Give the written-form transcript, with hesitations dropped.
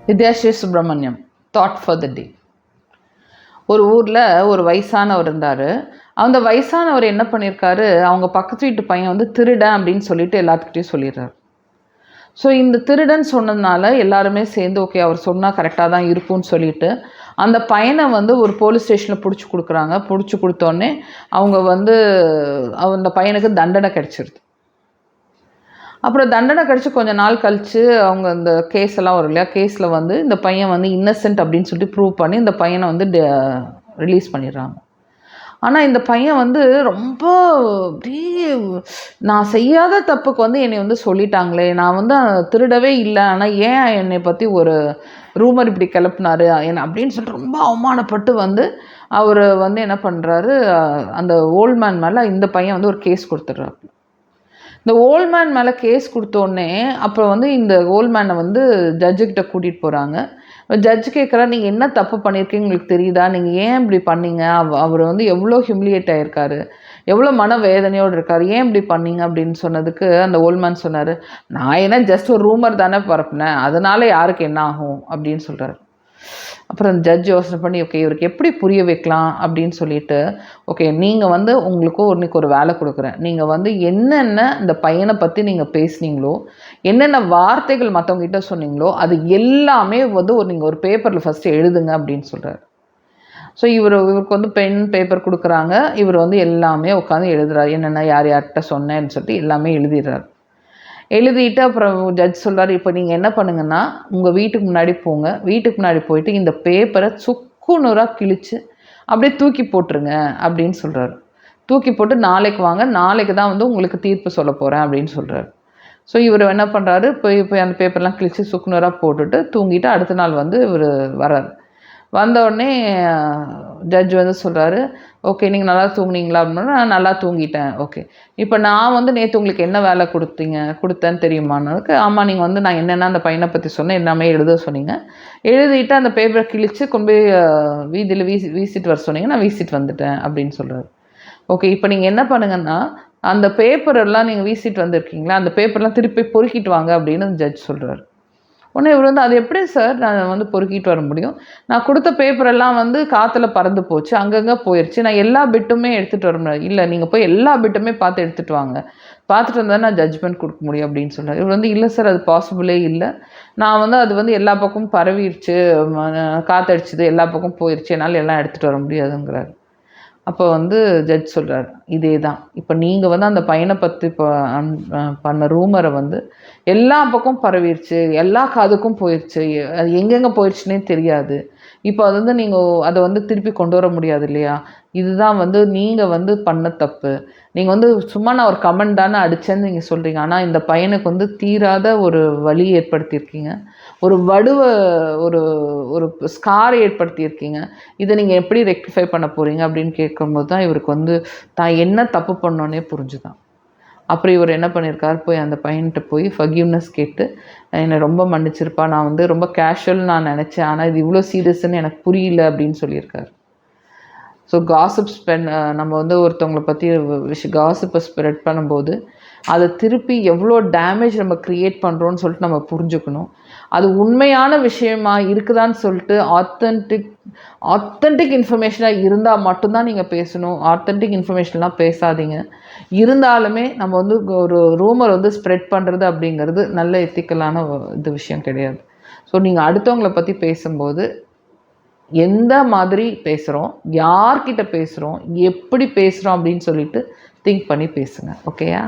Vidyasri Subramaniam thought for the day. ஒரு ஊரில் ஒரு வயசானவர் இருந்தார். அந்த வயசானவர் என்ன பண்ணியிருக்காரு, அவங்க பக்கத்து வீட்டு பையன் வந்து திருடன் அப்படின்னு சொல்லிட்டு எல்லாத்துக்கிட்டையும் சொல்லிடுறாரு. ஸோ இந்த திருடன் சொன்னதுனால எல்லாருமே சேர்ந்து ஓகே அவர் சொன்னால் கரெக்டாக தான் இருக்கும்னு சொல்லிட்டு அந்த பையனை வந்து ஒரு போலீஸ் ஸ்டேஷனில் பிடிச்சி கொடுக்குறாங்க. பிடிச்சி கொடுத்தோடனே அவங்க வந்து அந்த பையனுக்கு தண்டனை கிடச்சிருது. அப்புறம் தண்டனை கிடச்சி கொஞ்சம் நாள் கழித்து அவங்க இந்த கேஸ் எல்லாம் வரும் இல்லையா, கேஸில் வந்து இந்த பையன் வந்து இன்னசென்ட் அப்படின்னு சொல்லிட்டு ப்ரூவ் பண்ணி இந்த பையனை வந்து ரிலீஸ் பண்ணிடுறாங்க. ஆனால் இந்த பையன் வந்து ரொம்ப அப்படியே நான் செய்யாத தப்புக்கு வந்து என்னை வந்து சொல்லிட்டாங்களே, நான் வந்து திருடவே இல்லை, ஆனால் ஏன் என்னை பற்றி ஒரு ரூமர் இப்படி கிளப்புனாரு என்ன அப்படின்னு சொல்லிட்டு ரொம்ப அவமானப்பட்டு வந்து அவர் வந்து என்ன பண்ணுறாரு, அந்த ஓல்ட்மேன் மேலே இந்த பையன் வந்து ஒரு கேஸ் கொடுத்துட்றாரு. இந்த ஓல்ட்மேன் மேலே கேஸ் கொடுத்தோடனே அப்புறம் வந்து இந்த ஓல்ட்மேனை வந்து ஜட்ஜுக்கிட்ட கூட்டிகிட்டு போகிறாங்க. ஜட்ஜு கேட்குறா, நீங்கள் என்ன தப்பு பண்ணியிருக்கீங்க உங்களுக்கு தெரியுதா, நீங்கள் ஏன் இப்படி பண்ணீங்க, அவர் வந்து எவ்வளோ ஹியூமிலியேட் ஆகிருக்காரு, எவ்வளோ மன வேதனையோடு இருக்கார், ஏன் இப்படி பண்ணீங்க அப்படின்னு சொன்னதுக்கு அந்த ஓல்ட்மேன் சொன்னார், நான் என்ன ஜஸ்ட் ஒரு ரூமர் தானே பரப்புனேன், அதனால் யாருக்கு என்ன ஆகும் அப்படின்னு சொல்கிறார். அப்புறம் ஜட்ஜ் யோசனை பண்ணி ஓகே இவருக்கு எப்படி புரிய வைக்கலாம் அப்படின்னு சொல்லிட்டு ஓகே நீங்கள் வந்து உங்களுக்கும் இன்னைக்கு ஒரு வேலை கொடுக்குறேன், நீங்கள் வந்து என்னென்ன இந்த பையனை பற்றி நீங்கள் பேசுனீங்களோ, என்னென்ன வார்த்தைகள் மற்றவங்ககிட்ட சொன்னீங்களோ அது எல்லாமே வந்து நீங்கள் ஒரு பேப்பரில் ஃபஸ்ட்டு எழுதுங்க அப்படின்னு சொல்கிறார். ஸோ இவருக்கு வந்து பென் பேப்பர் கொடுக்குறாங்க. இவர் வந்து எல்லாமே உட்காந்து எழுதுறாரு, என்னென்ன யார் யார்கிட்ட சொன்னேன்னு சொல்லிட்டு எல்லாமே எழுதிடுறாரு. எழுதிட்டு அப்புறம் ஜட்ஜ் சொல்கிறார், இப்போ நீங்கள் என்ன பண்ணுங்கன்னா உங்கள் வீட்டுக்கு முன்னாடி போங்க, வீட்டுக்கு முன்னாடி போயிட்டு இந்த பேப்பரை சுக்குநூறாக கிழித்து அப்படியே தூக்கி போட்டுருங்க அப்படின்னு சொல்கிறாரு. தூக்கி போட்டு நாளைக்கு வாங்க, நாளைக்கு தான் வந்து உங்களுக்கு தீர்ப்பு சொல்ல போகிறேன் அப்படின்னு சொல்கிறாரு. ஸோ இவர் என்ன பண்ணுறாரு, போய் அந்த பேப்பர்லாம் கிழித்து சுக்குநூறாக போட்டுட்டு தூங்கிட்டு அடுத்த நாள் வந்து இவர் வர்றார். வந்தோடனே ஜட்ஜ் வந்து சொல்கிறாரு, ஓகே நீங்கள் நல்லா தூங்குனீங்களா அப்படின்னா, நான் நல்லா தூங்கிட்டேன். ஓகே இப்போ நான் வந்து நேற்று உங்களுக்கு என்ன வேலை கொடுத்தேன்னு தெரியுமானதுக்கு, ஆமாம் நீங்கள் வந்து நான் என்னென்ன அந்த பையனை பற்றி சொன்னேன் எல்லாமே எழுத சொன்னீங்க, எழுதிட்டு அந்த பேப்பரை கிழித்து கொண்டு போய் வீதியில் வீசிட்டு வர சொன்னீங்க, நான் வீசிட்டு வந்துட்டேன் அப்படின்னு சொல்கிறாரு. ஓகே இப்போ நீங்கள் என்ன பண்ணுங்கன்னா அந்த பேப்பரெல்லாம் நீங்கள் வீசிட்டு வந்திருக்கீங்களா, அந்த பேப்பர்லாம் திருப்பி பொறுக்கிட்டு வாங்க அப்படின்னு ஜட்ஜ் சொல்கிறார். உடனே இவர் வந்து அது எப்படி சார் நான் வந்து பொறுக்கிட்டு வர முடியும், நான் கொடுத்த பேப்பரெல்லாம் வந்து காற்றுல பறந்து போச்சு, அங்கங்கே போயிடுச்சு, நான் எல்லா பிட்டுமே எடுத்துகிட்டு வர முடியாது. இல்லை நீங்கள் போய் எல்லா பிட்டுமே பார்த்து எடுத்துகிட்டு வாங்க, பார்த்துட்டு வந்தால் நான் ஜட்ஜ்மெண்ட் கொடுக்க முடியும் அப்படின்னு சொல்கிறார். இவர் வந்து இல்லை சார் அது பாசிபிளே இல்லை, நான் வந்து அது வந்து எல்லா பக்கமும் பரவிடுச்சு, காற்றடிச்சிது எல்லா பக்கம் போயிடுச்சு, என்னால் எல்லாம் எடுத்துகிட்டு வர முடியாதுங்கிறார். அப்போ வந்து ஜட்ஜ் சொல்கிறார், இதே தான் இப்போ நீங்கள் வந்து அந்த பையனை பற்றி பண்ண ரூமரை வந்து எல்லா பக்கம் பரவிடுச்சு, எல்லா காதுக்கும் போயிடுச்சு, அது எங்கெங்கே போயிடுச்சுன்னே தெரியாது, இப்போ அது வந்து நீங்கள் அதை வந்து திருப்பி கொண்டு வர முடியாது இல்லையா, இதுதான் வந்து நீங்கள் வந்து பண்ண தப்பு, நீங்கள் வந்து சும்மா நான் ஒரு கமெண்ட் தானே அடித்தேன்னு நீங்கள் சொல்கிறீங்க, ஆனால் இந்த பையனுக்கு வந்து தீராத ஒரு வலி ஏற்படுத்தியிருக்கீங்க, ஒரு வடுவை ஒரு ஒரு ஸ்கார் ஏற்படுத்தியிருக்கீங்க, இதை நீங்கள் எப்படி ரெக்டிஃபை பண்ண போகிறீங்க அப்படின்னு கேட்கும்போது தான் இவருக்கு வந்து தான் என்ன தப்பு பண்ணோன்னே புரிஞ்சுதான். அப்புறம் இவர் என்ன பண்ணியிருக்கார், போய் அந்த பையன்கிட்ட போய் ஃபர்கிவ்னஸ் கேட்டு என்னை ரொம்ப மன்னிச்சிருப்பா, நான் வந்து ரொம்ப கேஷுவல் நான் நினச்சேன், ஆனால் இது இவ்வளோ சீரியஸ்ன்னு எனக்கு புரியல அப்படின்னு சொல்லியிருக்காரு. ஸோ காசிப் நம்ம வந்து ஒருத்தவங்களை பற்றி காசிப்பை ஸ்ப்ரெட் பண்ணும்போது அதை திருப்பி எவ்வளோ டேமேஜ் நம்ம க்ரியேட் பண்ணுறோன்னு சொல்லிட்டு நம்ம புரிஞ்சுக்கணும். அது உண்மையான விஷயமா இருக்குதான்னு சொல்லிட்டு ஆத்தென்டிக் இன்ஃபர்மேஷனாக இருந்தால் மட்டும்தான் நீங்கள் பேசணும். ஆத்தென்டிக் இன்ஃபர்மேஷன்லாம் பேசாதீங்க. இருந்தாலுமே நம்ம வந்து ஒரு ரூமர் வந்து ஸ்ப்ரெட் பண்ணுறது அப்படிங்கிறது நல்ல எத்திக்கலான விஷயம் கிடையாது. ஸோ நீங்கள் அடுத்தவங்களை பற்றி பேசும்போது எந்த மாதிரி பேசுகிறோம், யார்கிட்ட பேசுகிறோம், எப்படி பேசுகிறோம் அப்படின்னு சொல்லிட்டு திங்க் பண்ணி பேசுங்க. ஓகேயா?